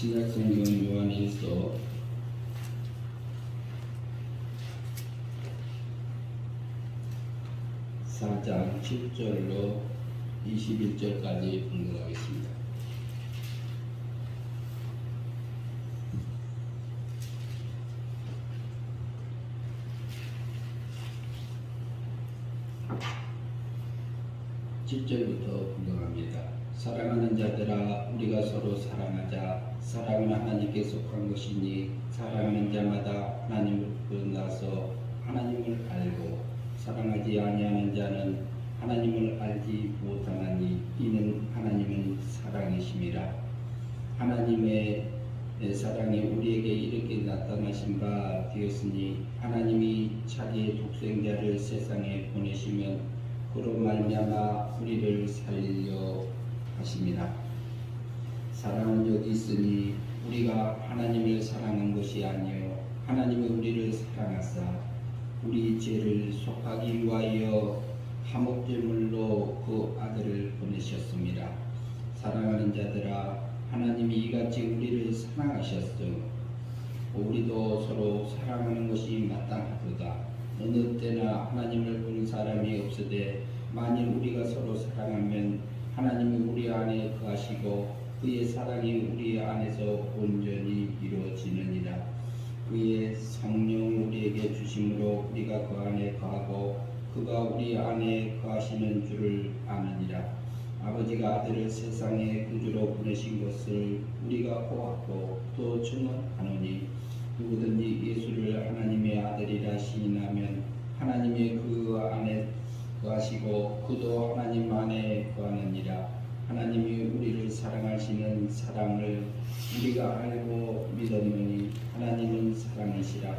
신약성경 요한일서 4장 7절로 21절까지 분석하겠습니다. (7절부터) 분석합니다. 사랑하는 자들아, 우리가 서로 사랑하자. 사랑은 하나님께 속한 것이니 사랑하는 자마다 하나님을 나서 하나님을 알고, 사랑하지 아니하는 자는 하나님을 알지 못하나니 이는 하나님은 사랑이심이라. 하나님의 사랑이 우리에게 이렇게 나타나신 바 되었으니, 하나님이 자기의 독생자를 세상에 보내시면 그로 말미암아 우리를 살리려 하심이라. 사랑은 여기 있으니 우리가 하나님을 사랑한 것이 아니요 하나님이 우리를 사랑하사 우리 죄를 속하기 위하여 화목제물로 그 아들을 보내셨습니다. 사랑하는 자들아, 하나님이 이같이 우리를 사랑하셨으므 우리도 서로 사랑하는 것이 마땅하도다. 어느 때나 하나님을 보는 사람이 없으되 만일 우리가 서로 사랑하면 하나님이 우리 안에 거하시고 그의 사랑이 우리 안에서 온전히 이루어지느니라. 그의 성령 우리에게 주심으로 우리가 그 안에 거하고 그가 우리 안에 거하시는 줄을 아느니라. 아버지가 아들을 세상에 구주로 보내신 것을 우리가 보았고 또 증언하노니, 누구든지 예수를 하나님의 아들이라 시인하면 하나님이 그 안에 거하시고 그도 하나님 안에 거하느니라. 하나님이 우리를 사랑하시는 사랑을 우리가 알고 믿었노니 하나님은 사랑이시라.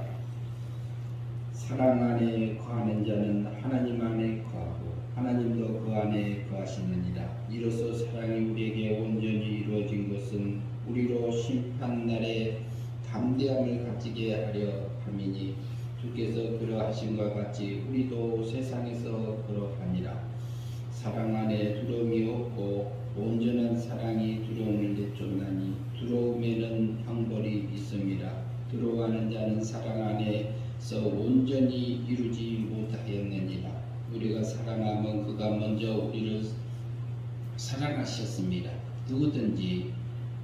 사랑 안에 거하는 자는 하나님 안에 거하고 하나님도 그 안에 거하시느니라. 이로써 사랑이 우리에게 온전히 이루어진 것은 우리로 심판날에 담대함을 가지게 하려 함이니, 주께서 그러하심과 같이 우리도 세상에서 그러하니라. 사랑 안에 두려움이 없고 온전한 사랑이 두려움을 내쫓나니 두려움에는 형벌이 있음이라. 들어가는 자는 사랑 안에서 온전히 이루지 못하였느니라. 우리가 사랑하면 그가 먼저 우리를 사랑하셨습니다. 누구든지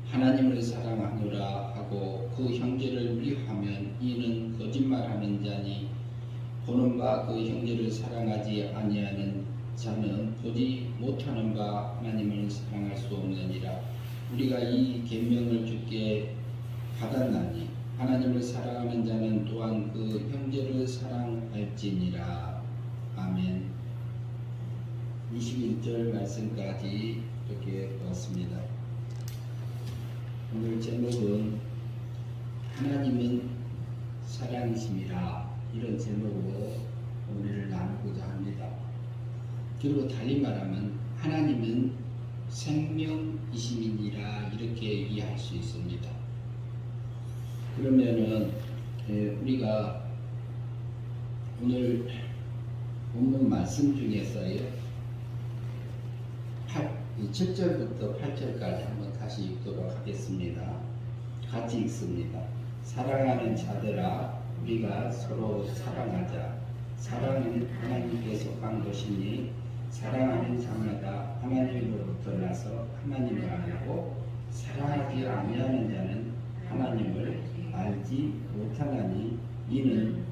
하나님을 사랑하노라 하고 그 형제를 미워하면 이는 거짓말하는 자니, 보는 바 그 형제를 사랑하지 아니하는 자는 보지 못하는 바 하나님을 사랑할 수 없느니라. 우리가 이 계명을 주께 받았나니 하나님을 사랑하는 자는 또한 그 형제를 사랑할지니라. 아멘. 21절 말씀까지 이렇게 보았습니다. 오늘 제목은 하나님은 사랑이심이라, 이런 제목으로 오늘을 나누고자 합니다. 그리고 달리 말하면 하나님은 생명이심이니라, 이렇게 이해할 수 있습니다. 그러면은 우리가 오늘 본문 말씀 중에서요 7절부터 8절까지 한번 다시 읽도록 하겠습니다. 같이 읽습니다. 사랑하는 자들아, 우리가 서로 사랑하자. 사랑은 하나님께 속한 것이니 사랑하는 자마다 하나님으로부터 나서 하나님을 알고, 사랑하지 아니하는 자는 하나님을 알지 못하나니 이는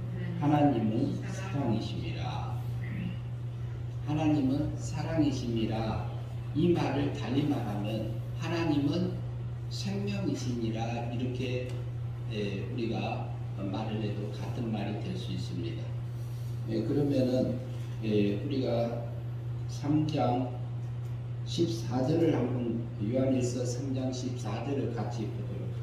하나님은 사랑이심이라. 하나님은 사랑이심이라. 이 말을 달리 말하면 하나님은 생명이시니라, 이렇게 우리가 말을 해도 같은 말이 될 수 있습니다. 그러면은 우리가 3장 14절을 한번, 요한일서 3장 14절을 같이 보도록 하겠습니다.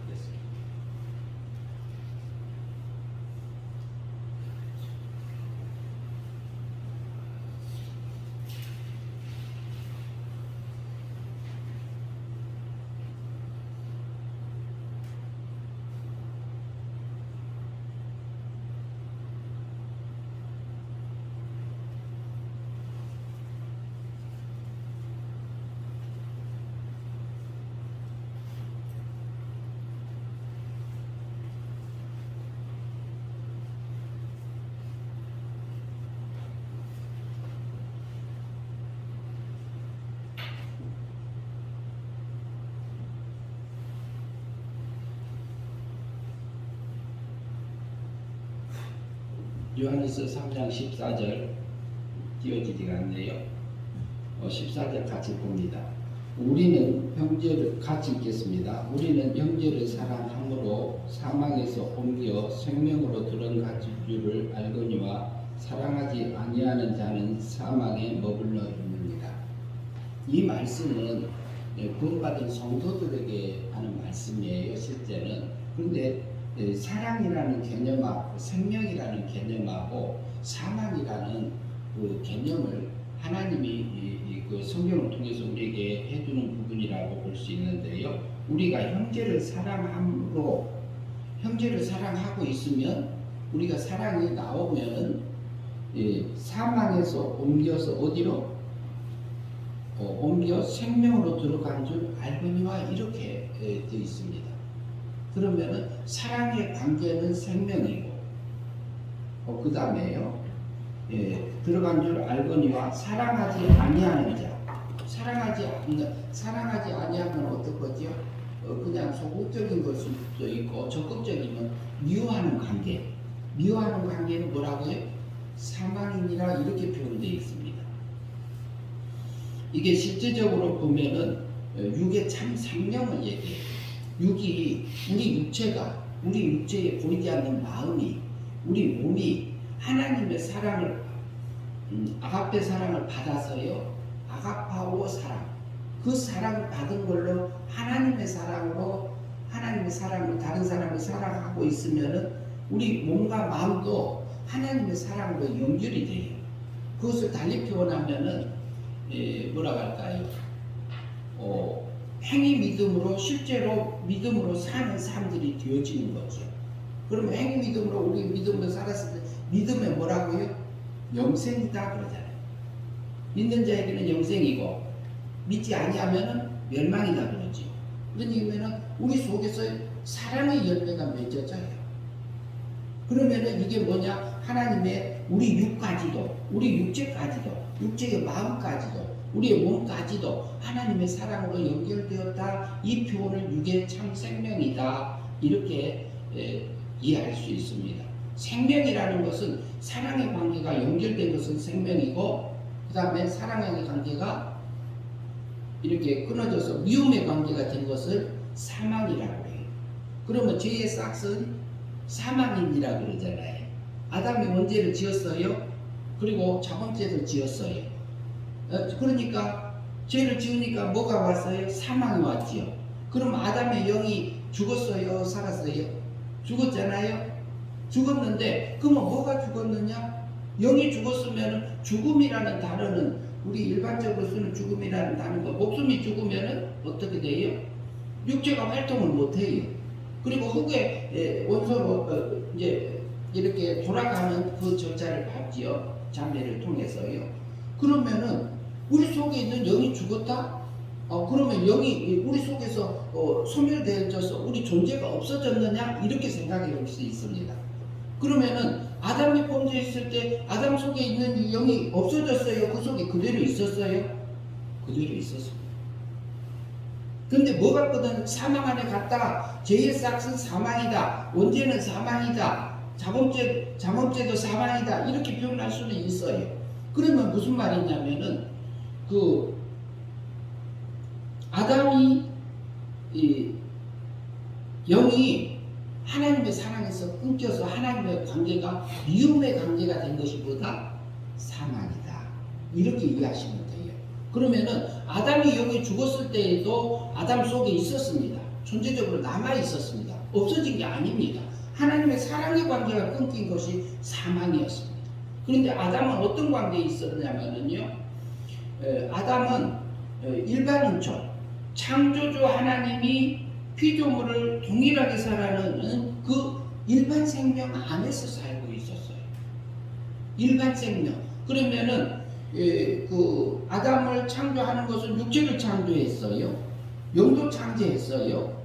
요한일서 3장 14절 띄워지지가 않네요. 14절 같이 봅니다. 우리는 형제를 같이 읽겠습니다. 우리는 형제를 사랑함으로 사망에서 옮겨 생명으로 들어간 줄을 알거니와 사랑하지 아니하는 자는 사망에 머물러 있느니라. 이 말씀은 구원받은 성도들에게 하는 말씀이에요. 실제는. 그런데 사랑이라는 개념하고 생명이라는 개념하고 사망이라는 그 개념을 하나님이 그 성경을 통해서 우리에게 해주는 부분이라고 볼 수 있는데요. 우리가 형제를 사랑함으로 형제를 사랑하고 있으면 우리가 사랑이 나오면 사망에서 옮겨서 어디로? 옮겨 생명으로 들어간 줄 알거니와 이렇게 되어 있습니다. 그러면은 사랑의 관계는 생명이고 그 다음에요. 들어간 줄 알거니와 사랑하지 아니하는 자. 사랑하지 아니하면 어떡하지요? 그냥 소극적인 걸 수도 있고 적극적이면 미워하는 관계. 미워하는 관계는 뭐라고요? 사망이니라 이렇게 표현되어 있습니다. 이게 실제적으로 보면은 육의 참 생명을 얘기해요. 육이 우리 육체에 보이지 않는 마음이 우리 몸이 하나님의 사랑을 아가페 사랑을 받아서요. 아가파오 사랑 그 사랑을 받은 걸로 하나님의 사랑으로 다른 사람을 사랑하고 있으면은 우리 몸과 마음도 하나님의 사랑으로 연결이 돼요. 그것을 달리 표현하면은 뭐라고 할까요? 행위 믿음으로 실제로 믿음으로 사는 사람들이 되어지는 거죠. 그러면 행위 믿음으로 우리 믿음으로 살았을 때 믿음에 뭐라고요? 영생이다 그러잖아요. 믿는 자에게는 영생이고 믿지 아니하면은 멸망이다 그러죠. 그러니까 우리 속에서 사랑의 열매가 맺어져요. 그러면은 이게 뭐냐? 하나님의 우리 육까지도, 우리 육체까지도, 육체의 마음까지도, 우리의 몸까지도 하나님의 사랑으로 연결되었다. 이 표현을 육의 참 생명이다. 이렇게 이해할 수 있습니다. 생명이라는 것은 사랑의 관계가 연결된 것은 생명이고 그 다음에 사랑의 관계가 이렇게 끊어져서 미움의 관계가 된 것을 사망이라고 해요. 그러면 죄의 싹은 사망이니라 그러잖아요. 아담이 원죄를 지었어요. 그리고 자범죄도 지었어요. 그러니까 죄를 지으니까 뭐가 왔어요? 사망이 왔지요. 그럼 아담의 영이 죽었어요? 살았어요? 죽었잖아요. 죽었는데 그러면 뭐가 죽었느냐? 영이 죽었으면 죽음이라는 단어는 우리 일반적으로 쓰는 죽음이라는 단어가 목숨이 죽으면 어떻게 돼요? 육체가 활동을 못해요. 그리고 흙의 원소로 이제 이렇게 돌아가는 그 절차를 밟지요. 잠례를 통해서요. 그러면은 우리 속에 있는 영이 죽었다? 그러면 영이 우리 속에서 소멸되어져서 우리 존재가 없어졌느냐? 이렇게 생각해 볼 수 있습니다. 그러면은 아담이 범죄했을 때 아담 속에 있는 영이 없어졌어요? 그 속에 그대로 있었어요? 그대로 있었습니다. 근데 뭐가 거든 사망 안에 갔다. 죄의 싹은 사망이다. 원죄는 사망이다. 자범죄도 사망이다. 이렇게 표현할 수는 있어요. 그러면 무슨 말이냐면은 아담이 영이 하나님의 사랑에서 끊겨서 하나님의 관계가 미움의 관계가 된 것이 보다 사망이다. 이렇게 이해하시면 돼요. 그러면은 아담이 영이 죽었을 때에도 아담 속에 있었습니다. 존재적으로 남아 있었습니다. 없어진 게 아닙니다. 하나님의 사랑의 관계가 끊긴 것이 사망이었습니다. 그런데 아담은 어떤 관계에 있었냐면요. 아담은 일반인처럼 창조주 하나님이 피조물을 동일하게 살아가는 그 일반 생명 안에서 살고 있었어요. 일반 생명. 그러면은 그 아담을 창조하는 것은 육체를 창조했어요. 영도 창조했어요.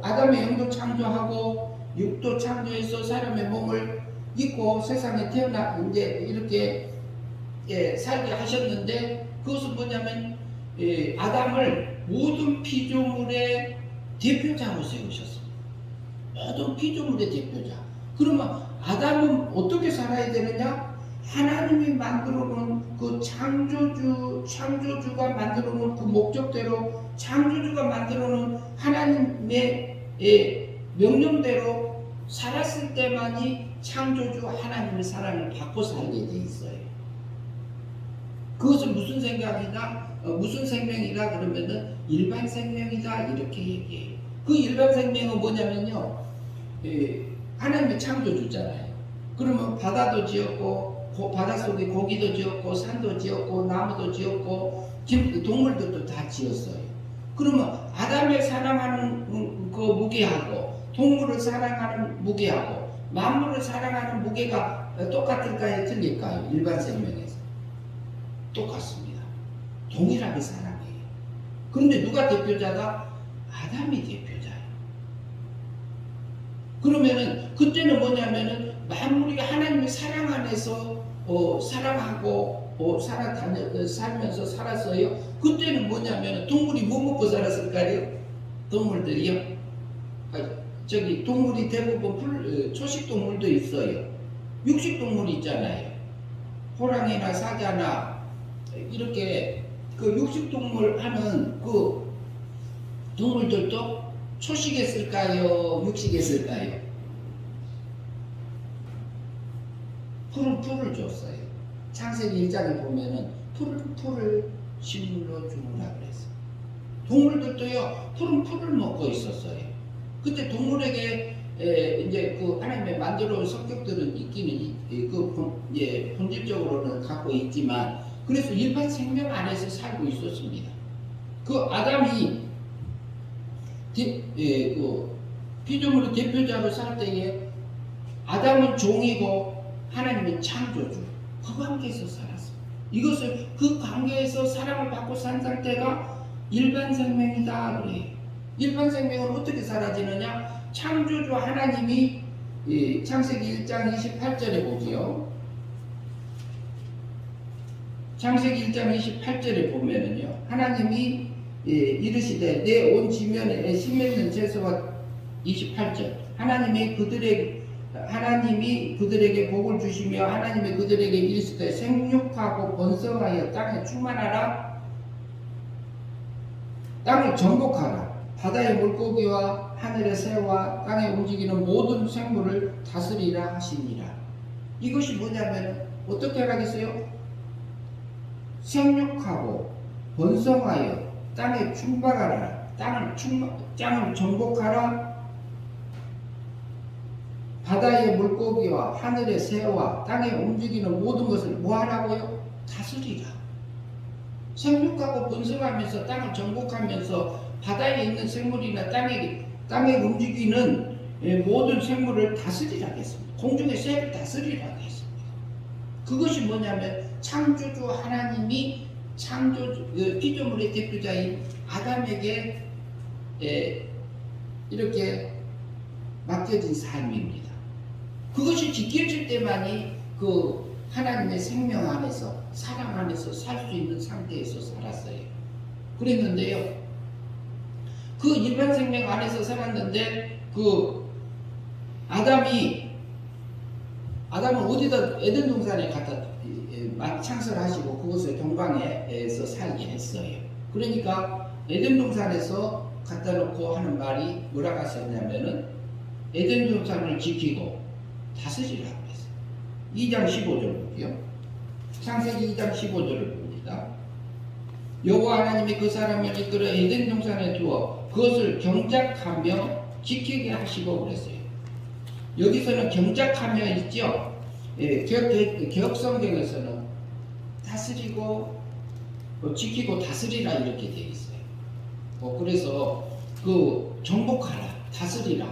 아담의 영도 창조하고 육도 창조해서 사람의 몸을 입고 세상에 태어나 이제 이렇게 살게 하셨는데 그것은 뭐냐면 아담을 모든 피조물의 대표자로 세우셨습니다. 모든 피조물의 대표자. 그러면 아담은 어떻게 살아야 되느냐? 하나님이 만들어 놓은 그 창조주가 만들어 놓은 그 목적대로, 창조주가 만들어 놓은 하나님의 명령대로 살았을 때만이 창조주 하나님의 사랑을 받고 살게 돼 있어요. 그것은 무슨 생각이다? 무슨 생명이다? 그러면은 일반 생명이다 이렇게 얘기해요. 그 일반 생명은 뭐냐면요, 하나님의 창조주잖아요. 그러면 바다도 지었고, 바닷속에 고기도 지었고, 산도 지었고, 나무도 지었고, 동물들도 다 지었어요. 그러면 아담을 사랑하는 그 무게하고, 동물을 사랑하는 무게하고, 만물을 사랑하는 무게가 똑같을까요? 틀릴까요? 일반 생명에서 똑같습니다. 동일하게 사랑해요. 그런데 누가 대표자다? 아담이 대표자예요. 그러면은 그때는 뭐냐면은 만물이 하나님의 사랑 안에서 사랑하고 살면서 살았어요. 그때는 뭐냐면은 동물이 뭐 먹고 살았을까요? 동물들이요. 저기 동물이 대부분 초식 동물도 있어요. 육식 동물이 있잖아요. 호랑이나 사자나 이렇게 그 육식 동물 하는 그 동물들도 초식했을까요? 육식했을까요? 풀을 줬어요. 창세기 1장에 보면은 풀을 식물로 주무라 그랬어요. 동물들도요, 풀을 먹고 있었어요. 그때 동물에게 이제 그 하나님의 만들어 온 성격들은 있기는 본질적으로는 갖고 있지만, 그래서 일반 생명 안에서 살고 있었습니다. 그 아담이 그 피조물의 대표자로 살 때에 아담은 종이고 하나님은 창조주, 그 관계에서 살았습니다. 이것을 그 관계에서 사랑을 받고 산 상태가 일반 생명이다 그래요. 일반 생명은 어떻게 사라지느냐? 창조주 하나님이 창세기 1장 28절에 보지요. 창세기 1장 28절에 보면은요, 하나님이 이르시되 내 온 지면에 심 맺는 채소와 28절 하나님이 그들에게 복을 주시며 하나님이 그들에게 이르시되 생육하고 번성하여 땅에 충만하라, 땅을 정복하라, 바다의 물고기와 하늘의 새와 땅에 움직이는 모든 생물을 다스리라 하시니라. 이것이 뭐냐면 어떻게 하라겠어요? 생육하고 번성하여 땅에 충만하라, 땅을 정복하라, 바다의 물고기와 하늘의 새와 땅에 움직이는 모든 것을 뭐 하라고요? 다스리라. 생육하고 번성하면서 땅을 정복하면서 바다에 있는 생물이나 땅에 움직이는 모든 생물을 다스리라 했습니다. 공중의 새를 다스리라 했습니다. 그것이 뭐냐면 창조주 하나님이 피조물의 대표자인 아담에게 이렇게 맡겨진 삶입니다. 그것이 지켜질 때만이 그 하나님의 생명 안에서, 사랑 안에서 살 수 있는 상태에서 살았어요. 그랬는데요, 그 일반 생명 안에서 살았는데 그 아담은 어디다 에덴 동산에 갖다 창설하시고 그곳에 동방에서 살게 했어요. 그러니까 에덴 동산에서 갖다 놓고 하는 말이 뭐라고 하셨냐면은 에덴 동산을 지키고 다스리라고 했어요. 2장 15절 볼게요. 창세기 2장 15절을 봅니다. 여호와 하나님이 그 사람을 이끌어 에덴 동산에 두어 그것을 경작하며 지키게 하시고 그랬어요. 여기서는 경작하며 있죠. 개혁 성경에서는 다스리고 지키고 다스리라 이렇게 되어 있어요. 그래서 그 정복하라, 다스리라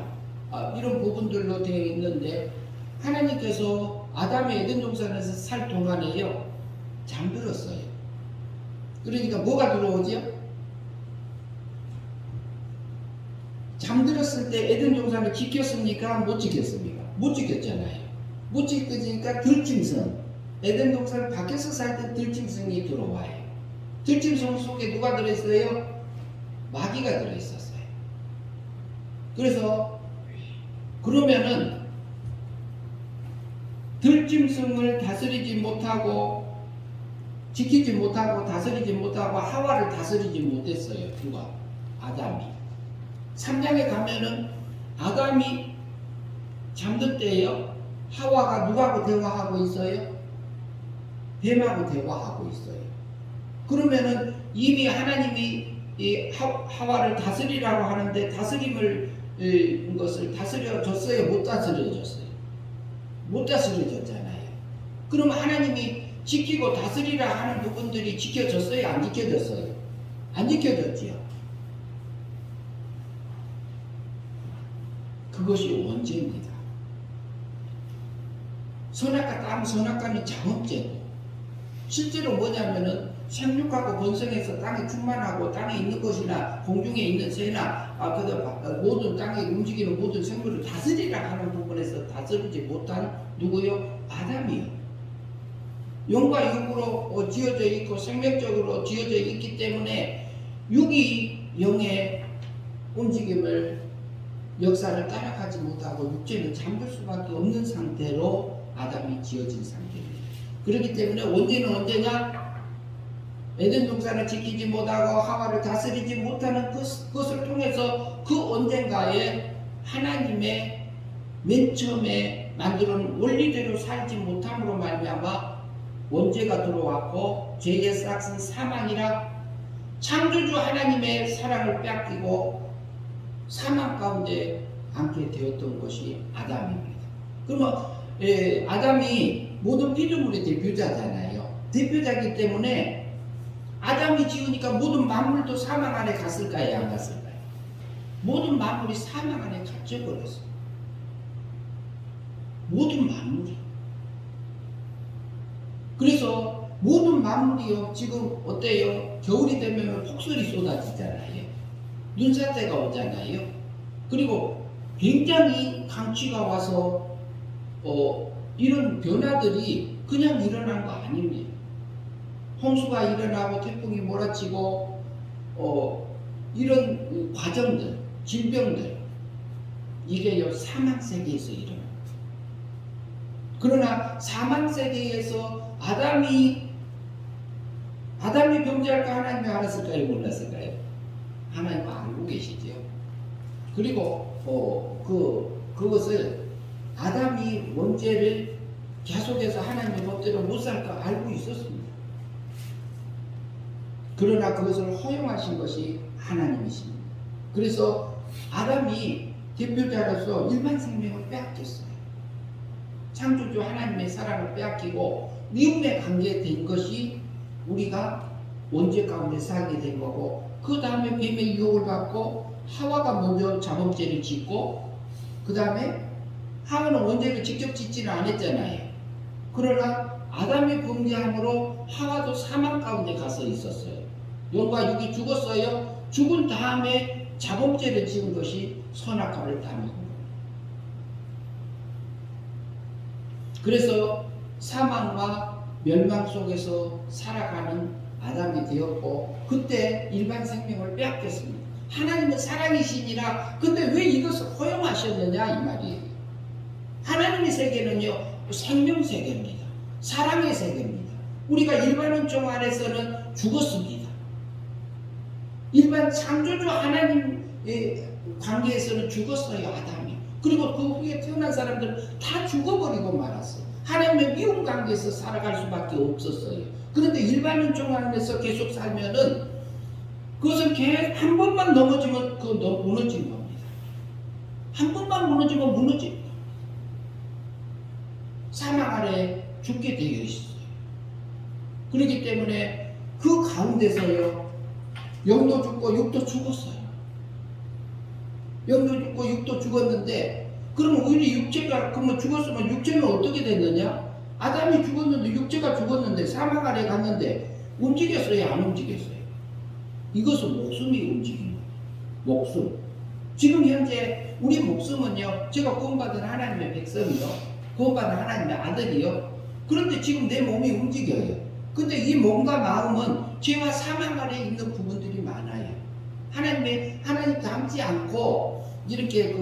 이런 부분들로 되어 있는데, 하나님께서 아담의 에덴 동산에서 살 동안에요 잠들었어요. 그러니까 뭐가 들어오죠? 잠들었을 때 에덴 동산을 지켰습니까? 못 지켰습니까? 못 지켰잖아요. 못 지켰으니까 들짐승, 에덴 동산 밖에서 살 때 들짐승이 들어와요. 들짐승 속에 누가 들어있어요? 마귀가 들어있었어요. 그래서 그러면은 들짐승을 다스리지 못하고 지키지 못하고 다스리지 못하고 하와를 다스리지 못했어요. 누가? 아담이. 3장에 가면은 아담이 잠들 때요, 하와가 누구하고 대화하고 있어요? 뱀하고 대화하고 있어요. 그러면은 이미 하나님이 이 하와를 다스리라고 하는데 다스림을 것을 다스려졌어요? 못 다스려졌어요? 못 다스려졌잖아요. 그러면 하나님이 지키고 다스리라 하는 부분들이 지켜졌어요? 안 지켜졌어요? 안 지켜졌지요. 그것이 원죄입니다. 선악과 다음 선악과는 장업죄고, 실제로 뭐냐면은 생육하고 번성해서 땅에 충만하고 땅에 있는 것이나 공중에 있는 새나 모든 땅에 움직이는 모든 생물을 다스리라 하는 부분에서 다스리지 못한 누구요? 아담이요. 영과 육으로 지어져 있고 생명적으로 지어져 있기 때문에 육이 영의 움직임을 역사를 따라가지 못하고 육체는 잠들 수밖에 없는 상태로 아담이 지어진 상태입니다. 그렇기 때문에 원죄는 언제냐? 에덴 동산을 지키지 못하고 하와를 다스리지 못하는 그것을 통해서 그 언젠가에 하나님의 맨 처음에 만들어 놓은 원리대로 살지 못함으로 말미암아 원죄가 들어왔고 죄의 싹은 사망이라 창조주 하나님의 사랑을 빼앗기고 사망 가운데 앉게 되었던 것이 아담입니다. 그러면 아담이 모든 피조물의 대표자잖아요. 대표자이기 때문에 아담이 지으니까 모든 만물도 사망 안에 갔을까요? 안 갔을까요? 모든 만물이 사망 안에 갇혀버렸어요. 모든 만물이. 그래서 모든 만물이요, 지금 어때요? 겨울이 되면 폭설이 쏟아지잖아요. 눈사태가 오잖아요. 그리고 굉장히 강추가 와서 이런 변화들이 그냥 일어난 거 아닙니다. 홍수가 일어나고 태풍이 몰아치고 이런 과정들, 질병들, 이게요 사망 세계에서 일어납니다. 그러나 사망 세계에서 아담이 범죄할까 하나님이 알았을까요? 몰랐을까요? 하나님 알고 계시죠. 그리고 그것을 아담이 원죄를 계속해서 하나님의 법대로 못 살까 알고 있었습니다. 그러나 그것을 허용하신 것이 하나님이십니다. 그래서 아담이 대표자로서 일반 생명을 빼앗겼어요. 창조주 하나님의 사랑을 빼앗기고 미움의 관계에 된 것이 우리가 원죄 가운데 살게 된 거고, 그 다음에 뱀의 유혹을 받고 하와가 먼저 자범죄를 짓고, 그 다음에 하와는 원죄를 직접 짓지는 않았잖아요. 그러나 아담의 범죄함으로 하와도 사망 가운데 가서 있었어요. 영과 육이 죽었어요. 죽은 다음에 자범죄를 지은 것이 선악과를 따먹은 겁니다. 그래서 사망과 멸망 속에서 살아가는 아담이 되었고, 그때 일반 생명을 빼앗겼습니다. 하나님은 사랑이시니라. 근데 왜 이것을 허용하셨느냐 이 말이에요. 하나님의 세계는요 생명 세계입니다. 사랑의 세계입니다. 우리가 일반 은총 안에서는 죽었습니다. 일반 창조주 하나님의 관계에서는 죽었어요, 아담이. 그리고 그 후에 태어난 사람들은 다 죽어버리고 말았어요. 하나님의 미움 관계에서 살아갈 수밖에 없었어요. 그런데 일반 은총 안에서 계속 살면은 그것은 한 번만 넘어지면 무너진 겁니다. 한 번만 무너지면 무너집니다. 사망 아래 죽게 되어 있어요. 그렇기 때문에 그 가운데서요 영도 죽고 육도 죽었어요. 영도 죽고 육도 죽었는데, 그러면 우리 육체가 그러면 죽었으면 육체는 어떻게 됐느냐? 아담이 죽었는데 육체가 죽었는데 사망 아래 갔는데 움직였어요? 안 움직였어요? 이것은 목숨이 움직인 거예요. 목숨. 지금 현재 우리 목숨은요, 제가 구원받은 하나님의 백성이요, 구원받은 하나님의 아들이요. 그런데 지금 내 몸이 움직여요. 근데 이 몸과 마음은 죄와 사망 아래 있는 부분들이 많아요. 하나님 닮지 않고 이렇게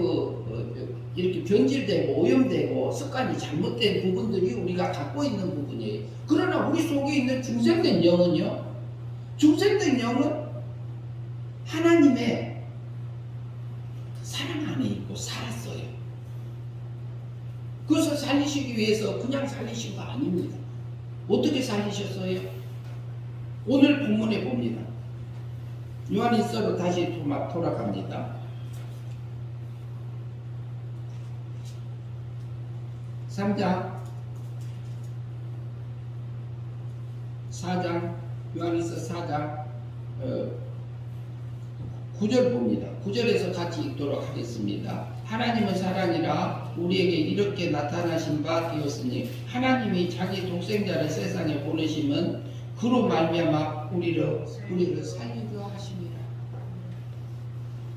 이렇게 변질되고 오염되고 습관이 잘못된 부분들이 우리가 갖고 있는 부분이에요. 그러나 우리 속에 있는 중생된 영은요, 중생된 영은 하나님의 사랑 안에 있고 살았어요. 그래서 살리시기 위해서 그냥 살리신 거 아닙니다. 어떻게 살리셨어요? 오늘 본문에 봅니다. 요한일서로 다시 돌아갑니다. 3장 4장 요한일서 4장 9절 봅니다. 9절에서 같이 읽도록 하겠습니다. 하나님은 사랑이라 우리에게 이렇게 나타나신 바 되었으니 하나님이 자기 독생자를 세상에 보내심은 그로 말미암아 우리를 살리려 하심이라.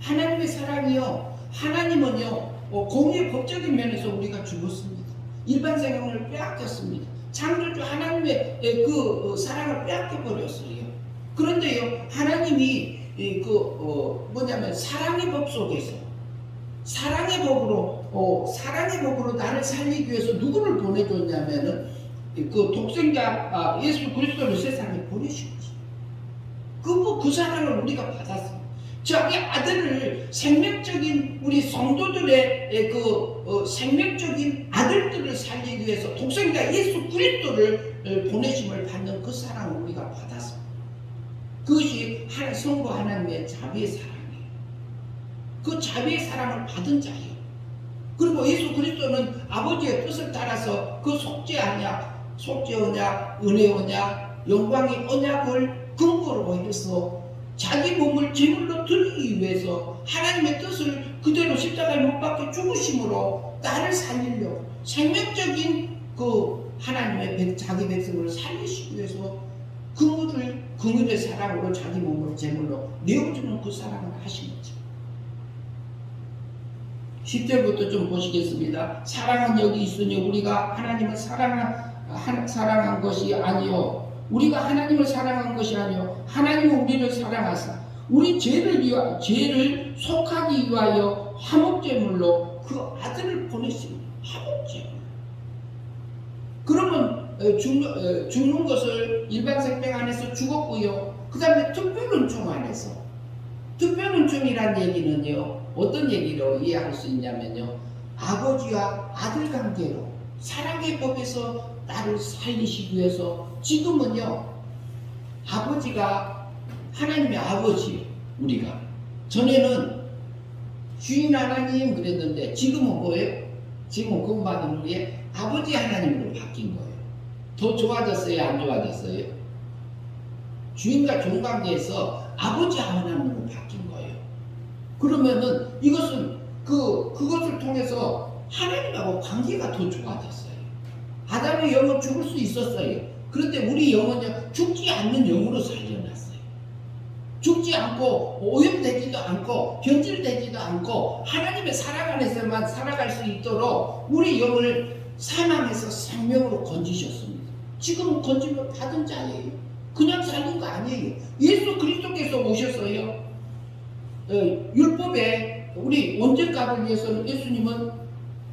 하나님의 사랑이요, 하나님은요 공의 법적인 면에서 우리가 죽었습니다. 일반 생명을 빼앗겼습니다. 창조주 하나님의 사랑을 빼앗겨 버렸어요. 그런데요, 하나님이 뭐냐면 사랑의 법 속에서 사랑의 법으로 나를 살리기 위해서 누구를 보내줬냐면은 그 독생자 예수 그리스도를 세상에 보내신 거죠. 그 사랑을 우리가 받았습니다. 자기 아들을 생명적인 우리 성도들의 생명적인 아들들을 살리기 위해서 독생자 예수 그리스도를 보내심을 받는 그 사랑을 우리가 받았습니다. 그것이 성부 하나님의 자비의 사랑이에요. 그 자비의 사랑을 받은 자예요. 그리고 예수 그리스도는 아버지의 뜻을 따라서 그 속죄 언약, 은혜 언약, 영광의 언약을 근거로 해서 자기 몸을 제물로 드리기 위해서 하나님의 뜻을 그대로 십자가에 못 박혀 죽으심으로 나를 살리려고 생명적인 하나님의 자기 백성을 살리시기 위해서 긍휼의 사랑으로 자기 몸을 제물로 내어주는 그 사랑을 하신 거죠. 10절부터 좀 보시겠습니다. 사랑은 여기 있으니 우리가 하나님을 사랑한 것이 아니요, 우리가 하나님을 사랑한 것이 아니요, 하나님은 우리를 사랑하사 우리 죄를 속하기 위하여 화목제물로 그 아들을 보내십니다. 화목제물. 그러면 죽는 것을 일반 생명 안에서 죽었고요. 그 다음에 특별은총 안에서, 특별은총이란 얘기는요, 어떤 얘기로 이해할 수 있냐면요, 아버지와 아들 관계로 사랑의 법에서 나를 살리시기 위해서 지금은요, 아버지가 하나님의 아버지, 우리가 전에는 주인 하나님 그랬는데 지금은 뭐예요? 지금은 구원받은 후에 아버지 하나님으로 바뀐 거예요. 더 좋아졌어요? 안 좋아졌어요? 주인과 종 관계에서 아버지 하나님으로 바뀐 거예요. 그러면은 이것은 그것을 통해서 하나님하고 관계가 더 좋아졌어요. 아담의 영은 죽을 수 있었어요. 그런데 우리 영은요, 죽지 않는 영으로 살려놨어요. 죽지 않고 오염되지도 않고 변질되지도 않고 하나님의 사랑 안에서만 살아갈 수 있도록 우리 영을 사망에서 생명으로 건지셨습니다. 지금 건짐을 받은 자예요. 그냥 살린 거 아니에요. 예수 그리스도께서 오셨어요. 율법에 우리 온전값을 위해서는 예수님은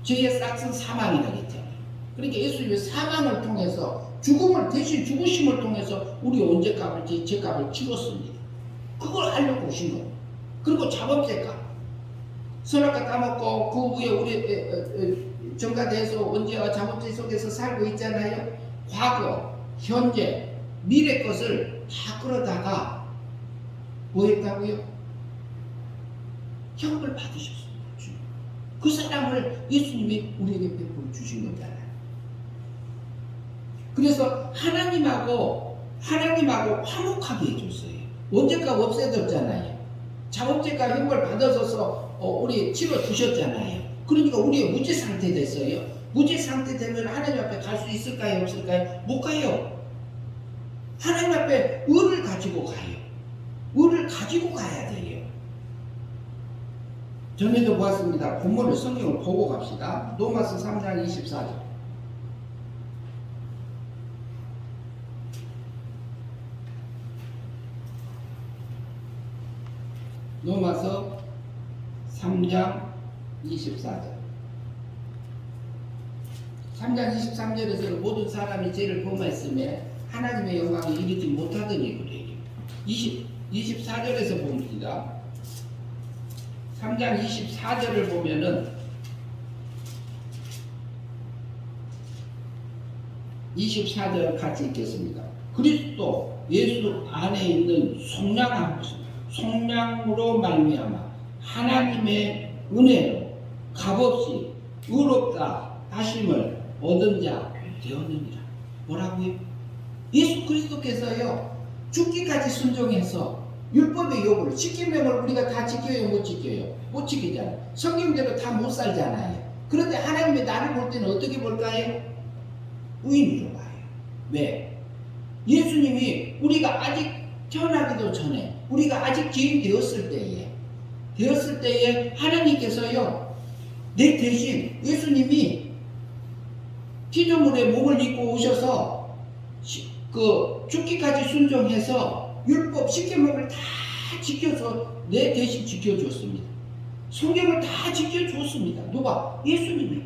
죄의 싹슨 사망이라고 했잖아요. 그러니까 예수님의 사망을 통해서 대신 죽으심을 통해서 우리 온전값을 죄값을 치렀습니다. 그걸 하려고 오신 거예요. 그리고 자범죄값, 선악과 따먹고 그 후에 우리 정가대에서 원죄와 자범죄 속에서 살고 있잖아요. 과거, 현재, 미래 것을 다 끌어다가 뭐 했다고요? 형벌 받으셨습니다. 그 사랑을 예수님이 우리에게 베풀어 주신 거잖아요. 그래서 하나님하고 화목하게 해줬어요. 원죄값 없애줬잖아요. 자범죄값 형벌 받아서서 우리 치러 주셨잖아요. 그러니까 우리가 무죄 상태 됐어요. 무죄 상태 되면 하나님 앞에 갈 수 있을까요? 없을까요? 못 가요. 하나님 앞에 의를 가지고 가요. 의를 가지고 가야 돼요. 전에도 보았습니다. 본문을 성경을 보고 갑시다. 로마서 3장 24절. 로마서 3장 24절. 3장 23절에서는 모든 사람이 죄를 범하였으며 하나님의 영광을 이루지 못하더니 그래요. 24절에서 봅니다. 3장 24절을 보면은 24절 같이 읽겠습니다. 그리스도 예수 안에 있는 속량으로 말미암아 하나님의 은혜로 값없이 의롭다 하심을 얻은 자 되었느니라. 뭐라고요? 예수 그리스도께서요 죽기까지 순종해서 율법의 요구를 십계명을 우리가 다 지켜요 못 지켜요? 못 지키잖아요. 성경대로 다 못 살잖아요. 그런데 하나님의 나를 볼 때는 어떻게 볼까요? 의인으로 봐요. 왜? 예수님이 우리가 아직 태어나기도 전에 우리가 아직 죄인 되었을 때에 하나님께서요 내 대신 예수님이 피조물의 몸을 입고 오셔서 그 죽기까지 순종해서 율법 십계명을 다 지켜서 내 대신 지켜주었습니다. 성경을 다 지켜주었습니다. 누가? 예수님이.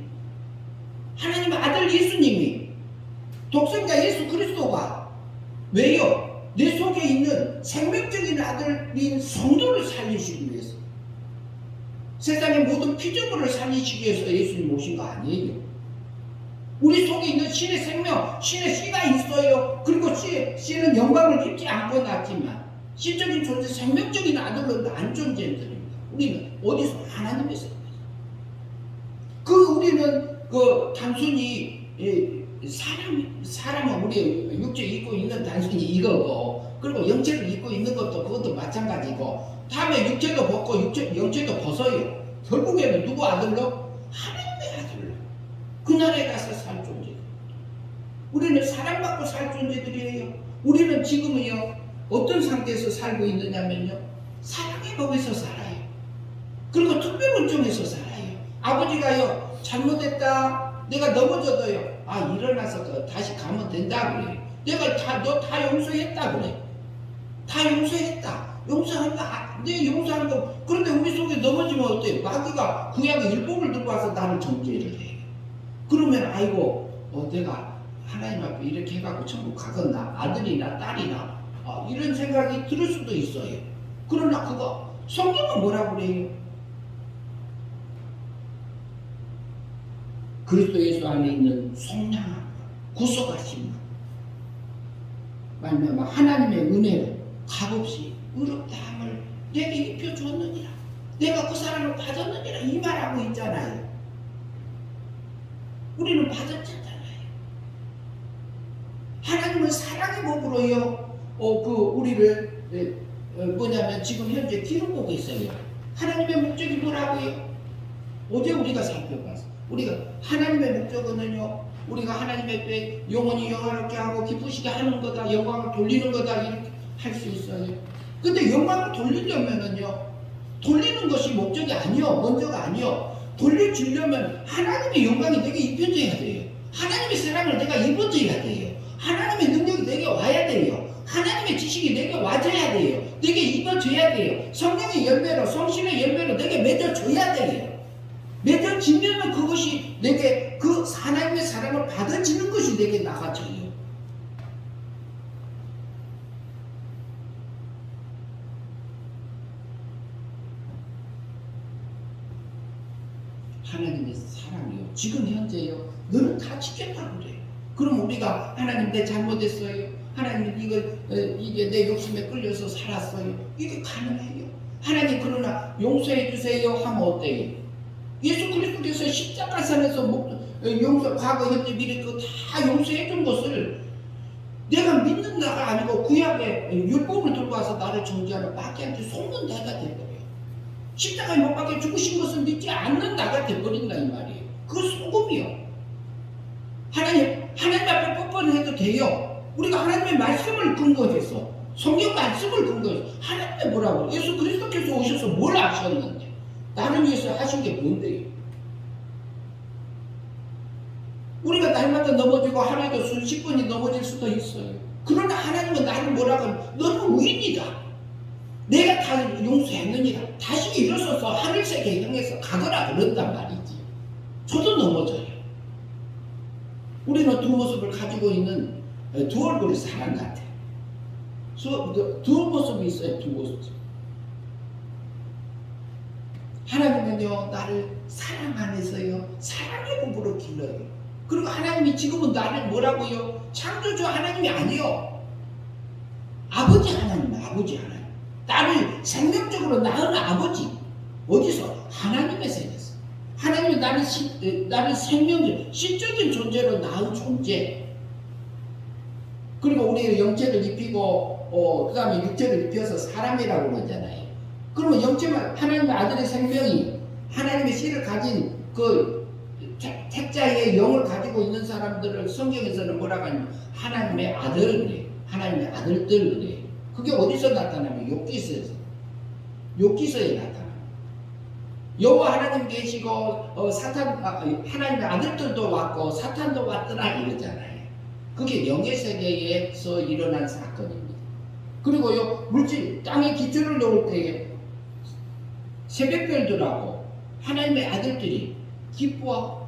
하나님의 아들 예수님이. 독생자 예수 그리스도가. 왜요? 내 속에 있는 생명적인 아들인 성도를 살리시기 위해서. 세상의 모든 피조물을 살리시기 위해서 예수님 오신 거 아니에요. 우리 속에 있는 신의 생명, 신의 씨가 있어요. 그리고 씨는 영광을 입지 않고 났지만 신적인 존재, 생명적인 아들로는 안 존재합니다. 우리는 어디서? 하나님에서. 우리는 단순히 사람은 우리 육체 입고 있는 단순히 이거고, 그리고 영체를 입고 있는 것도 그것도 마찬가지고, 다음에 육체도 벗고 영체도 벗어요. 결국에는 누구 아들로? 하나님의 아들로. 그 나라에 가서 살 존재. 우리는 사랑받고 살 존재들이에요. 우리는 지금은요 어떤 상태에서 살고 있느냐면요 사랑의 법에서 살아요. 그리고 특별운종에서 살아요. 아버지가요 잘못했다, 내가 넘어져도요 일어나서 다시 가면 된다 그래요. 내가 너 다 용서했다 그래. 다 용서했다. 용서한다. 내 용서한 거. 그런데 우리 속에 넘어지면 어때요? 마귀가 구약의 율법을 들고 와서 나를 정죄를 해요. 그러면 아이고 내가 하나님 앞에 이렇게 해갖고 천국 가겠나? 아들이나 딸이나 이런 생각이 들 수도 있어요. 그러나 그거 성경은 뭐라고 그래요? 그리스도 예수 안에 있는 속량함, 구속하심 말미암아 하나님의 은혜로 값없이 의롭다함을 내게 입혀주었느니라. 내가 그 사랑을 받았느니라 이 말하고 있잖아요. 우리는 받았잖아요. 하나님은 사랑의 법으로요 우리를 뭐냐면 지금 현재 기록보고 있어요. 하나님의 목적이 뭐라고요? 어제 우리가 살펴봤어. 우리가 하나님의 목적은요 우리가 하나님의 앞에 영원히 영화롭게 하고 기쁘시게 하는 거다, 영광을 돌리는 거다, 이렇게 할 수 있어요. 근데 영광을 돌리려면은요 돌리는 것이 목적이 아니요, 먼저가 아니요. 돌려주려면 하나님의 영광이 내게 입혀져야 돼요. 하나님의 사랑을 내가 입어줘야 돼요. 하나님의 능력이 내게 와야 돼요. 하나님의 지식이 내게 와줘야 돼요. 내게 입어줘야 돼요. 성령의 열매로, 성신의 열매로 내게 맺어줘야 돼요. 맺어지면 그것이 내게 그 하나님의 사랑을 받아지는 것이 내게 나가져요. 하나님의 사랑이요. 지금 현재요. 너는 다 지켰다고 그래요. 그럼 우리가 하나님 내 잘못했어요. 하나님 이게 내 욕심에 끌려서 살았어요. 이게 가능해요. 하나님 그러나 용서해 주세요 하면 어때요? 예수 그리스도께서 십자가산에서 용서, 과거, 현재, 미래 그거 다 용서해 준 것을 내가 믿는다가 아니고 구약의 율법을 들고 와서 나를 정죄하는 마귀한테 속는 나가 돼버려요. 십자가에 못 박혀 죽으신 것을 믿지 않는 나가 돼버린다 이 말이에요. 그거 속음이요. 하나님 앞에 뻔뻔해도 돼요. 우리가 하나님의 말씀을 근거해서, 성경 말씀을 근거해서, 하나님의 뭐라고? 예수 그리스도께서 오셔서 뭘 하셨는데 나를 위해서 하신 게 뭔데요? 우리가 날마다 넘어지고 하루에도 수십 번이 넘어질 수도 있어요. 그러나 하나님은 나를 뭐라고 하면 너는 의인이다. 내가 다 용서했느니라 다시 일어서서 하늘세계 향해서 가거라 그런단 말이지. 저도 넘어져요. 우리는 두 모습을 가지고 있는 두 얼굴의 사람 같아. 두 모습이 있어요. 두 모습. 하나님은요 나를 사랑 안에서요 사랑의 부부로 길러요. 그리고 하나님이 지금은 나를 뭐라고요? 창조주 하나님이 아니요 아버지 하나님, 아버지 하나님. 나를 생명적으로 낳은 아버지. 어디서? 하나님의 세계에서. 하나님이 나를 생명적, 신적인 존재로 낳은 존재. 그리고 우리 영체를 입히고 그 다음에 육체를 입혀서 사람이라고 그러잖아요. 그러면 영체만 하나님의 아들의 생명이 하나님의 씨를 가진 그 택자의 영을 가지고 있는 사람들을 성경에서는 뭐라고 하냐면 하나님의 아들 그래요. 하나님의 아들들 그래요. 그게 어디서 나타나면 욥기서에 나타나요. 여호와 하나님 계시고 하나님의 아들들도 왔고 사탄도 왔더라 이러잖아요. 그게 영의 세계에서 일어난 사건입니다. 그리고요 물질 땅에 기초를 놓을 때에 새벽별들하고 하나님의 아들들이 기뻐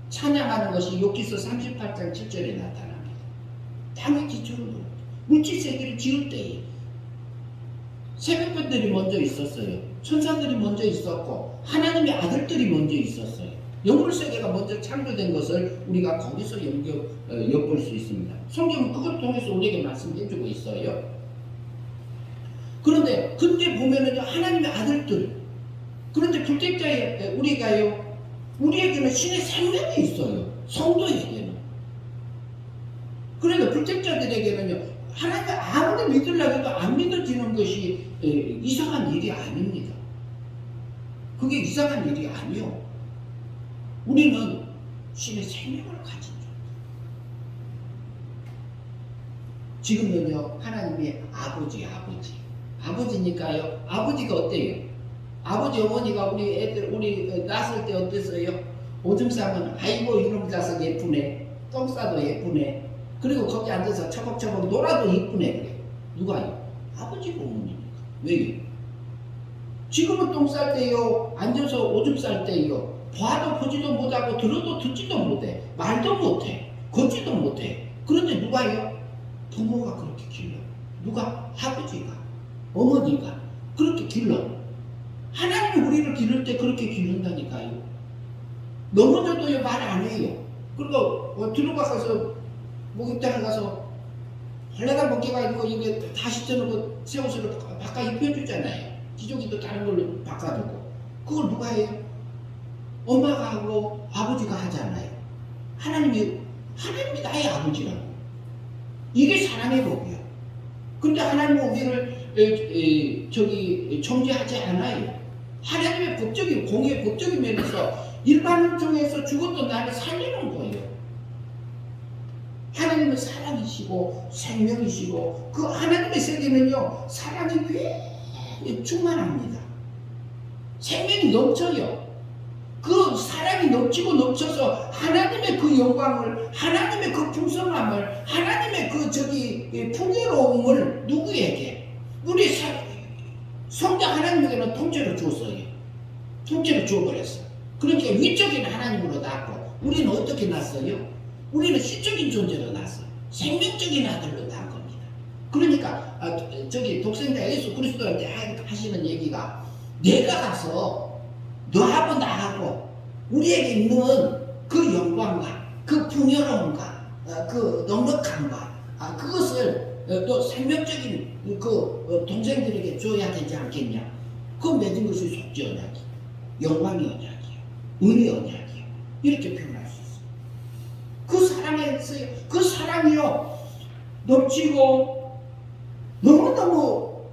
찬양하는 것이 욥기서 38장 7절에 나타납니다. 땅에 기초를 놓을 때 물질 세계를 지을 때에 새벽별들이 먼저 있었어요. 천사들이 먼저 있었고 하나님의 아들들이 먼저 있었어요. 영물 세계가 먼저 창조된 것을 우리가 거기서 엿볼 수 있습니다. 성경은 그걸 통해서 우리에게 말씀해주고 있어요. 그런데 보면은요 하나님의 아들들, 그런데 불택자의 우리에게는 신의 생명이 있어요. 성도에게는. 그러니까 불택자들에게는요 하나님을 아무리 믿으려고 해도 안 믿어지는 것이 이상한 일이 아닙니다. 그게 이상한 일이 아니요. 우리는 신의 생명을 가진 존재. 지금은요 하나님이 아버지니까요. 아버지가 어때요? 아버지 어머니가 우리 낳았을 때 어땠어요? 오줌 싸면 아이고 이놈 자식 예쁘네. 똥 싸도 예쁘네. 그리고 거기 앉아서 처벅처벅 놀아도 예쁘네 그래. 누가요? 아버지가 어머니니까. 왜요? 지금은 똥 쌀 때요, 앉아서 오줌 쌀 때요, 봐도 보지도 못하고 들어도 듣지도 못해, 말도 못해, 걷지도 못해. 그런데 누가요? 부모가 그렇게 길러. 누가? 아버지가, 어머니가 그렇게 길러. 하나님이 우리를 기를 때 그렇게 기른다니까요. 넘어져도요 말 안 해요. 그리고 들어가서 목욕탕에 가서 헐레가 먹기가 아니고 이게 다시 쪄놓고 새 옷을 바꿔 입혀주잖아요. 기저귀도 다른 걸로 바꿔주고. 그걸 누가 해요? 엄마가 하고 아버지가 하잖아요. 하나님이 나의 아버지라고. 이게 사랑의 법이야. 근데 하나님은 우리를 정죄하지 않아요. 하나님의 법적인 공의 법적인 면에서 일반적에서 죽었던 나를 살리는 거예요. 하나님은 사랑이시고 생명이시고 그 하나님의 세계는요 사랑이 꽤 충만합니다. 생명이 넘쳐요. 그 사랑이 넘치고 넘쳐서 하나님의 그 영광을, 하나님의 그 풍성함을, 하나님의 그 풍요로움을 누구에게? 우리 성자 하나님에게는 통째로 주었어요. 통째로 주어버렸어요. 그러니까 위적인 하나님으로 낳고 우리는 어떻게 낳았어요? 우리는 시적인 존재로 낳았어요. 생명적인 아들로 낳은 겁니다. 그러니까 독생자 예수 그리스도한테 하시는 얘기가 내가 가서 너하고 나하고 우리에게 있는 그 영광과 그 풍요로움과 그 넉넉함과 그것을 또 생명적인 그 동생들에게 줘야 되지 않겠냐. 그 맺은 것이 속죄 언약이, 영광이 언약이요, 은혜 언약이요. 이렇게 표현할 수 있어요. 그 사랑에서요, 그 사랑이요 넘치고 너무너무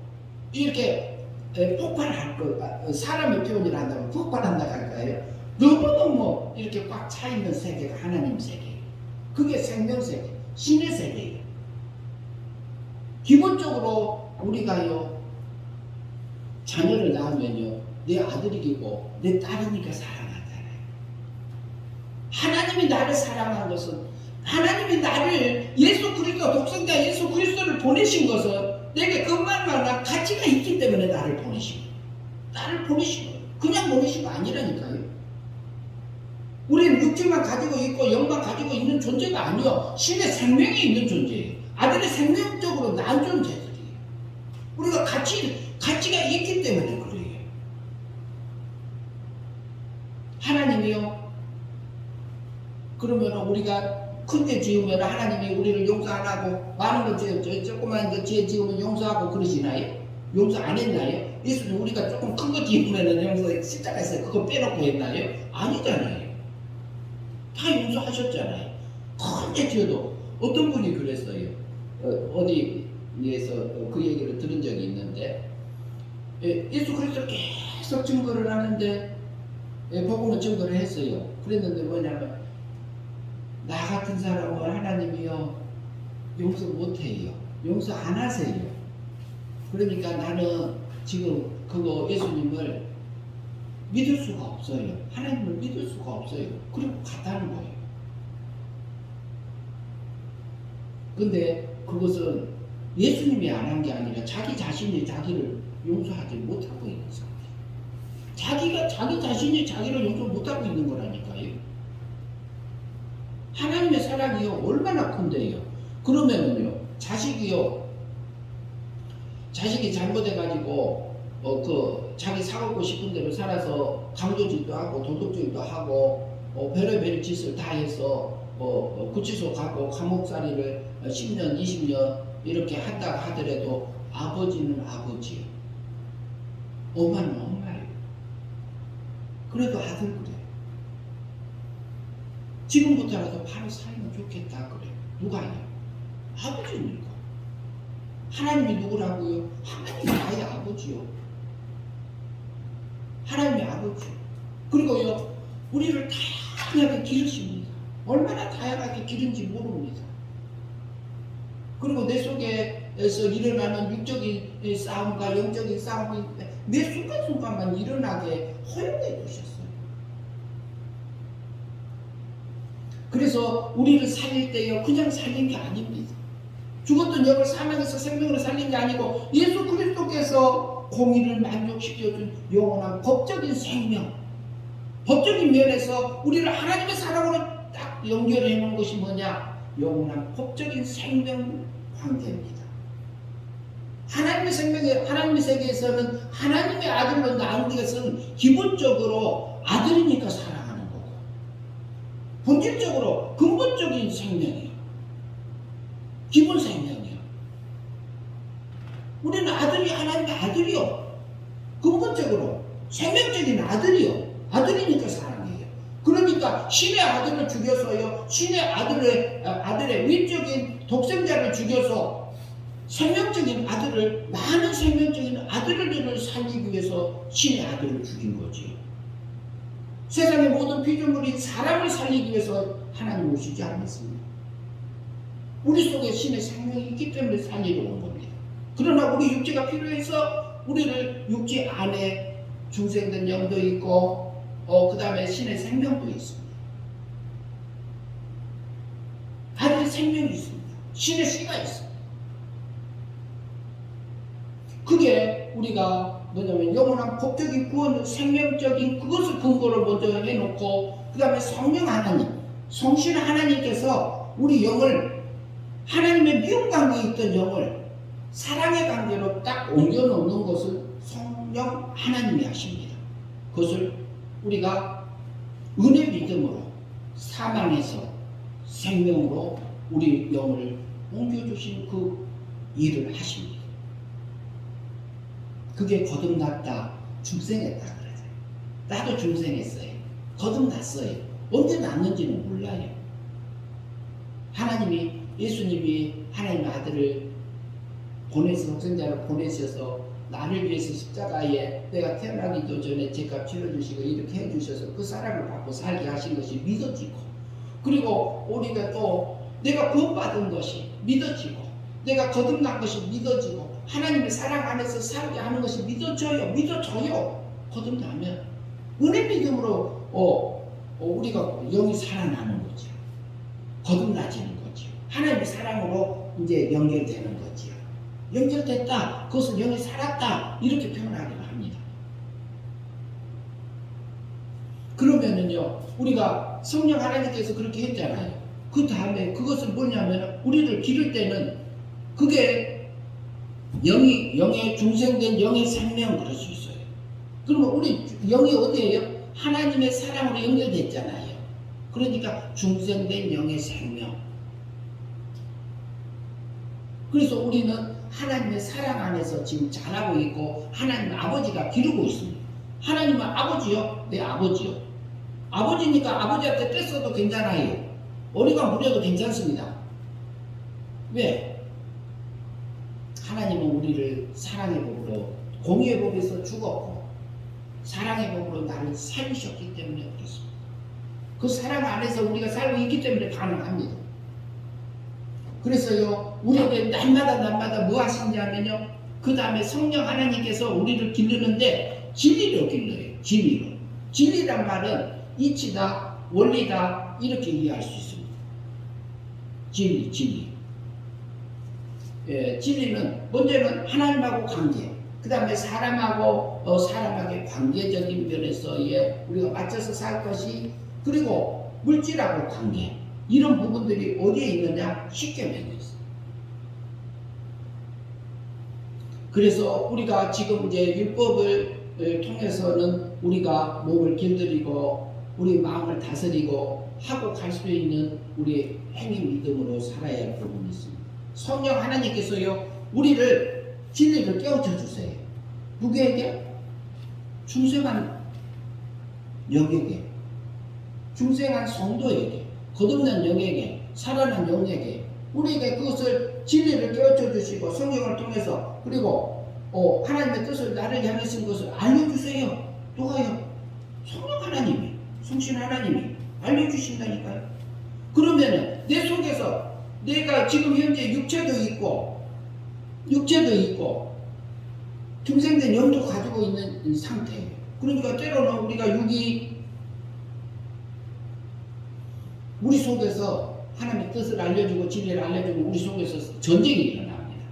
이렇게 폭발할 거, 사람의 표현을 한다면 폭발한다고 할까요? 너무너무 이렇게 꽉 차있는 세계가 하나님 세계예요. 그게 생명세계, 신의 세계예요. 기본적으로 우리가요 자녀를 낳으면요 내 아들이고 내 딸이니까 사랑하잖아요. 하나님이 나를 사랑한 것은, 하나님이 나를 예수 그리스도 독생자 예수 그리스도를 보내신 것은 내게 그 말만한 가치가 있기 때문에 나를 보내신 거예요. 나를 보내신 거예요. 그냥 보내신 거 아니라니까요. 우리는 육체만 가지고 있고 영만 가지고 있는 존재가 아니요. 신의 생명이 있는 존재예요. 아들의 생명적으로 난 존재들이에요. 우리가 가치가 있기 때문에 그래요. 하나님이요. 그러면 우리가 큰 죄 지으면 하나님이 우리를 용서 안 하고 많은 것 조그만 죄 지으면 용서하고 그러시나요? 용서 안 했나요? 예수님 우리가 조금 큰 거 지으면 용서 십자가에서 그거 빼놓고 했나요? 아니잖아요. 다 용서하셨잖아요. 큰 죄 지어도 어떤 분이 그랬어요. 어디에서 그 얘기를 들은 적이 있는데 예수 그리스도 계속 증거를 하는데 복음은 증거를 했어요. 그랬는데 뭐냐면 나 같은 사람은 하나님이요 용서 못해요. 용서 안 하세요. 그러니까 나는 지금 그거 예수님을 믿을 수가 없어요. 하나님을 믿을 수가 없어요. 그리고 갔다는 거예요. 근데 그것은 예수님이 안 한 게 아니라 자기 자신이 자기를 용서하지 못하고 있는 상태예요. 자기 자신이 자기를 용서 못하고 있는 거라니까요. 하나님의 사랑이요 얼마나 큰데요. 그러면은요 자식이 잘못해가지고 자기 사고 싶은 대로 살아서 강도짓도 하고 도둑질도 하고 별의별 짓을 다 해서 구치소 가고 감옥살이를 10년 20년 이렇게 한다고 하더라도 아버지는 아버지요. 엄마는 엄마예요. 그래도 아들 그래. 지금부터라도 바로 살면 좋겠다 그래. 누가요? 아버지니까. 하나님이 누구라고요? 하나님이 나의 아버지요. 하나님의 아버지. 그리고요 우리를 다양하게 기르십니다. 얼마나 다양하게 기른지 모릅니다. 그리고 내 속에서 일어나는 육적인 싸움과 영적인 싸움이 매 순간순간만 일어나게 허용해 주셨어요. 그래서 우리를 살릴 때요 그냥 살린 게 아닙니다. 죽었던 영을 사망에서 생명으로 살린 게 아니고 예수 그리스도께서 공의를 만족시켜준 영원한 법적인 생명, 법적인 면에서 우리를 하나님의 사랑으로 딱 연결해 놓은 것이 뭐냐? 영원한 법적인 생명 관계입니다. 하나님의 생명에, 하나님의 세계에서는 하나님의 아들로 낳은 것은 기본적으로 아들이니까 사랑하는 거고, 본질적으로 근본적인 생명이에요. 기본 생명이요. 우리는 아들이 하나님의 아들이요. 근본적으로 생명적인 아들이요. 아들이니까 사랑해요. 그러니까 신의 아들을 죽여서요. 신의 아들의 위적인 독생자를 죽여서 생명적인 아들을 많은 생명적인 아들을 살리기 위해서 신의 아들을 죽인 거지요. 세상의 모든 피조물이 사람을 살리기 위해서 하나님 오시지 않았습니다. 우리 속에 신의 생명이 있기 때문에 살리러 온 겁니다. 그러나 우리 육체가 필요해서 우리를 육체 안에 중생된 영도 있고 그 다음에 신의 생명도 있습니다. 아들의 생명이 있습니다. 신의 씨가 있습니다. 그게 우리가 뭐냐면 영원한 법적인 구원, 생명적인 그것을 근거를 먼저 해놓고 그 다음에 성령 하나님, 성신 하나님께서 우리 영을 하나님의 미움 관계에 있던 영을 사랑의 관계로 딱 옮겨놓는 것을 성령 하나님이 하십니다. 그것을 우리가 은혜 믿음으로 사망에서 생명으로 우리 영을 옮겨주신 그 일을 하십니다. 그게 거듭났다, 중생했다 그러죠. 나도 중생했어요. 거듭났어요. 언제 났는지는 몰라요. 하나님이, 예수님이 하나님의 아들을 보내서, 독생자를 보내셔서 나를 위해서 십자가에 내가 태어나기도 전에 죄값 치러주시고 이렇게 해주셔서 그 사랑을 받고 살게 하신 것이 믿어지고, 그리고 우리가 또 내가 구원받은 것이 믿어지고, 내가 거듭난 것이 믿어지고, 하나님의 사랑 안에서 살게 하는 것이 믿어져요. 거듭나면 은혜 믿음으로 우리가 영이 살아나는 거죠. 거듭나지는 거죠. 하나님의 사랑으로 이제 연결되는 거죠. 연결됐다. 그것은 영이 살았다. 이렇게 표현하기도 합니다. 그러면은요, 우리가 성령 하나님께서 그렇게 했잖아요. 그 다음에 그것은 뭐냐면, 우리를 기를 때는 그게 영의 중생된 영의 생명, 그럴 수 있어요. 그러면 우리 영이 어디예요? 하나님의 사랑으로 연결됐잖아요. 그러니까 중생된 영의 생명. 그래서 우리는 하나님의 사랑 안에서 지금 자라고 있고 하나님 아버지가 기르고 있습니다. 하나님은 아버지요? 네, 아버지요. 아버지니까 아버지한테 떼써도 괜찮아요. 어리가 무려도 괜찮습니다. 왜? 하나님은 우리를 사랑의 법으로, 공의의 법에서 죽었고 사랑의 법으로 나를 살리셨기 때문에 그렇습니다. 그 사랑 안에서 우리가 살고 있기 때문에 가능합니다. 그래서요, 우리에게 날마다 뭐 하시냐면요, 그 다음에 성령 하나님께서 우리를 기르는데 진리로 길러요. 진리로. 진리란 말은 이치다, 원리다, 이렇게 이해할 수 있습니다. 진리. 예, 진리는 먼저는 하나님하고 관계, 그 다음에 사람하고의 관계적인 면에서의 우리가 맞춰서 살 것이, 그리고 물질하고 관계, 이런 부분들이 어디에 있느냐? 십계명에 있어요. 그래서 우리가 지금 이제 율법을 통해서는 우리가 몸을 길들이고 우리 마음을 다스리고 하고 갈 수 있는 우리의 행위 믿음으로 살아야 할 부분이 있습니다. 성령 하나님께서요, 우리를 진리를 깨우쳐 주세요. 누구에게? 중생한 영에게, 중생한 성도에게, 거듭난 영에게, 살아난 영에게, 우리에게 그것을 진리를 깨우쳐 주시고 성령을 통해서, 그리고 하나님의 뜻을 나를 향하신 것을 알려주세요. 누가요? 성령 하나님이, 성신 하나님이 알려주신다니까요. 그러면은 내 속에서 내가 지금 현재 육체도 있고 중생된 영도 가지고 있는 이 상태예요. 그러니까 때로는 우리가 육이 우리 속에서 하나님의 뜻을 알려주고 진리를 알려주고 우리 속에서 전쟁이 일어납니다.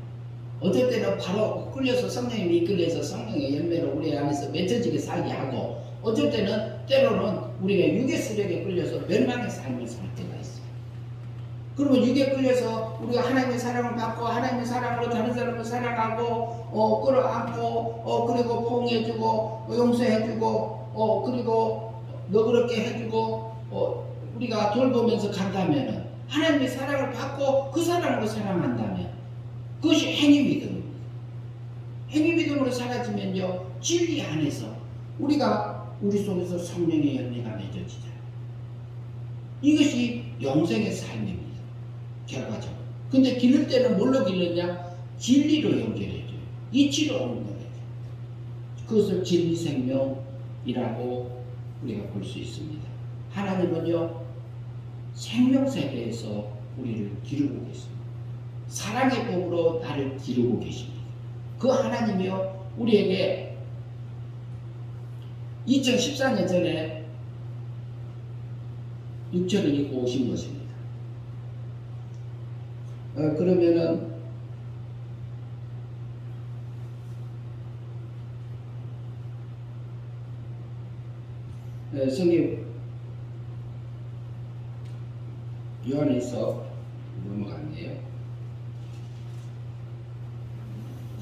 어떨 때는 바로 끌려서 성령님이 이끌려서 성령의 열매로 우리 안에서 맺혀지게 살게 하고, 어쩔 때는 때로는 우리가 육의 쓰레기에 끌려서 멸망의 삶을 살 때가 있어요. 그러면 육에 끌려서 우리가 하나님의 사랑을 받고 하나님의 사랑으로 다른 사람을 사랑하고 끌어안고 그리고 포옹해주고 용서해주고 그리고 너그럽게 해주고 우리가 돌보면서 간다면, 하나님의 사랑을 받고 그 사랑으로 사랑한다면 그것이 행위 믿음입니다. 행위 믿음으로 사라지면요, 진리 안에서 우리 속에서 성령의 열매가 맺어지잖아요. 이것이 영생의 삶입니다. 결과적으로. 근데 기를 때는 뭘로 길렀냐? 진리로 연결해줘요. 이치로 연결해줘요. 그것을 진리생명이라고 우리가 볼 수 있습니다. 하나님은요, 생명세계에서 우리를 기르고 계십니다. 사랑의 법으로 나를 기르고 계십니다. 그 하나님이요, 우리에게 2014년 전에 육체를 입고 오신 것입니다. 그러면은 성경 요한일서 넘어갔네요.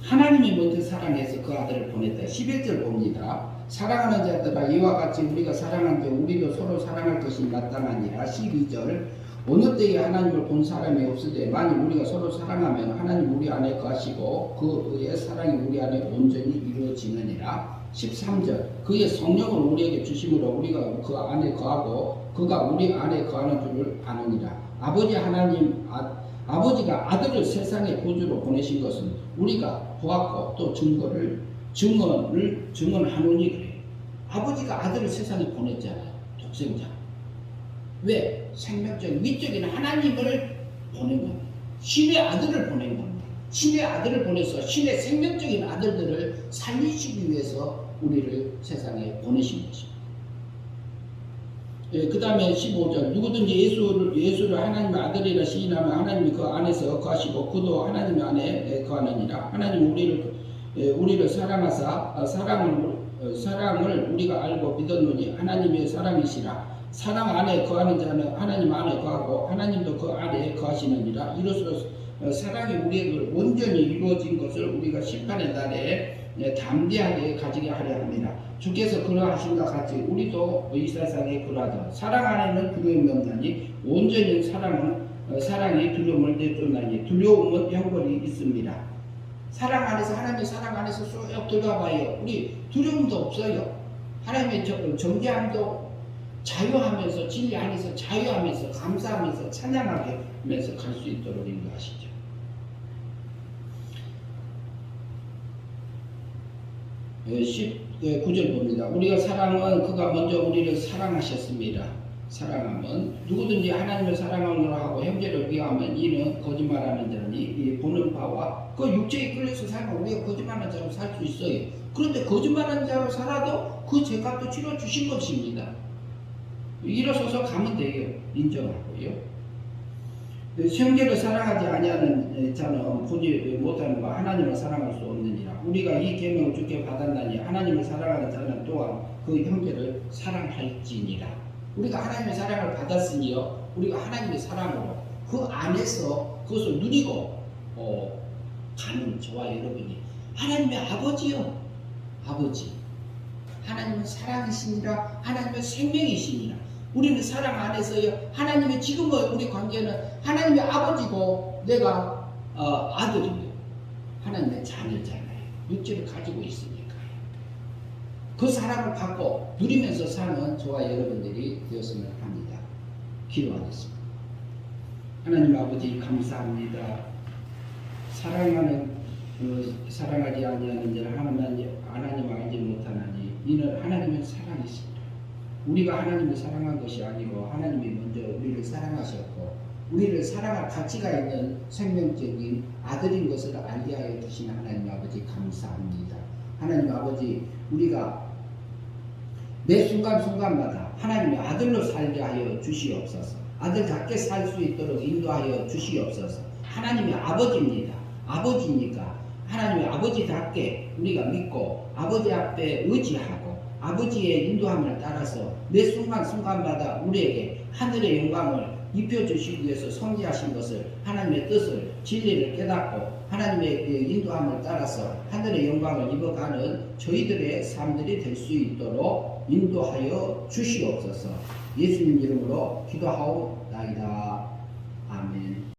하나님이 먼저 사랑해서 그 아들을 보냈다. 11절 봅니다. 사랑하는 자들아, 이와 같이 우리가 사랑한 자 우리도 서로 사랑할 것이 마땅하니라. 12절 어느 때에 하나님을 본 사람이 없으되 만일 우리가 서로 사랑하면 하나님 우리 안에 거하시고 그의 사랑이 우리 안에 온전히 이루어지느니라. 13절 그의 성령을 우리에게 주심으로 우리가 그 안에 거하고 그가 우리 안에 거하는 줄을 아느니라. 아버지가 아들을 세상의 구주로 보내신 것은 우리가 보았고 또 증언하노니 그래요. 아버지가 아들을 세상에 보냈잖아요. 독생자. 왜? 생명적인 미적인 하나님을 보낸 겁니다. 신의 아들을 보낸 겁니다. 신의 아들을 보내서 신의 생명적인 아들들을 살리시기 위해서 우리를 세상에 보내신 것입니다. 그 다음에 15절 누구든지 예수를 하나님의 아들이라 시인하면 하나님이 그 안에서 거하시고 그도 하나님 안에 거하느니라. 하나님 우리를 사랑하사 사랑을 우리가 알고 믿었노니 하나님의 사랑이시라. 사랑 안에 거하는 자는 하나님 안에 거하고 하나님도 그 안에 거하시느니라. 이로써 사랑이 우리에게 온전히 이루어진 것을 우리가 심판의 날에 담대하게 가지게 하려 합니다. 주께서 그러하신 것 같이 우리도 이 세상에 그러하자. 사랑 안에는 두려움이 없나니 온전히 사랑이 두려움을 내쫓나니 두려움은 형벌이 있습니다. 사랑 안에서 하나님의 사랑 안에서 쏙 들어가 봐요. 우리 두려움도 없어요. 하나님의 정죄함도 자유하면서 진리 안에서 자유하면서 감사하면서 찬양하게 하면서 갈 수 있도록 인도하시죠. 19절 봅니다. 우리가 사랑은 그가 먼저 우리를 사랑하셨습니다. 사랑하면 누구든지 하나님을 사랑하노라 하고 형제를 비하면 이는 거짓말하는 자니 이 보는 바와 그 육체에 끌려서 살면 우리가 거짓말하는 자로 살 수 있어요. 그런데 거짓말하는 자로 살아도 그 죄값도 치러 주신 것입니다. 일어서서 가면 돼요. 인정하고요. 형제를 사랑하지 아니하는 자는 보지 못하는 바 하나님을 사랑할 수 없느니라. 우리가 이 계명을 주께 받았나니 하나님을 사랑하는 자는 또한 그 형제를 사랑할지니라. 우리가 하나님의 사랑을 받았으니요, 우리가 하나님의 사랑으로 그 안에서 그것을 누리고 가는 저와 여러분이 하나님의 아버지요, 아버지. 하나님은 사랑이시니라. 하나님은 생명이시니라. 우리는 사랑 안에서요, 하나님의 지금의 우리 관계는 하나님의 아버지고 내가 아들이요, 하나님의 자녀잖아요. 육체를 가지고 있으니까요. 그 사랑을 받고 누리면서 사는 저와 여러분들이 되었으면 합니다. 기도하겠습니다. 하나님 아버지 감사합니다. 사랑하지 아니하는 자를 하나님 알지 못하나니 이는 하나님의 사랑이십니다. 우리가 하나님을 사랑한 것이 아니고 하나님이 먼저 우리를 사랑하셨고 우리를 사랑할 가치가 있는 생명적인 아들인 것을 알게 하여 주신 하나님 아버지 감사합니다. 하나님 아버지, 우리가 매 순간순간마다 하나님의 아들로 살게 하여 주시옵소서. 아들답게 살 수 있도록 인도하여 주시옵소서. 하나님의 아버지입니다. 아버지니까 하나님의 아버지답게 우리가 믿고 아버지 앞에 의지하고 아버지의 인도함을 따라서 매 순간순간마다 우리에게 하늘의 영광을 입혀주시기 위해서 성지하신 것을, 하나님의 뜻을, 진리를 깨닫고 하나님의 인도함을 따라서 하늘의 영광을 입어가는 저희들의 삶들이 될 수 있도록 인도하여 주시옵소서. 예수님 이름으로 기도하옵나이다.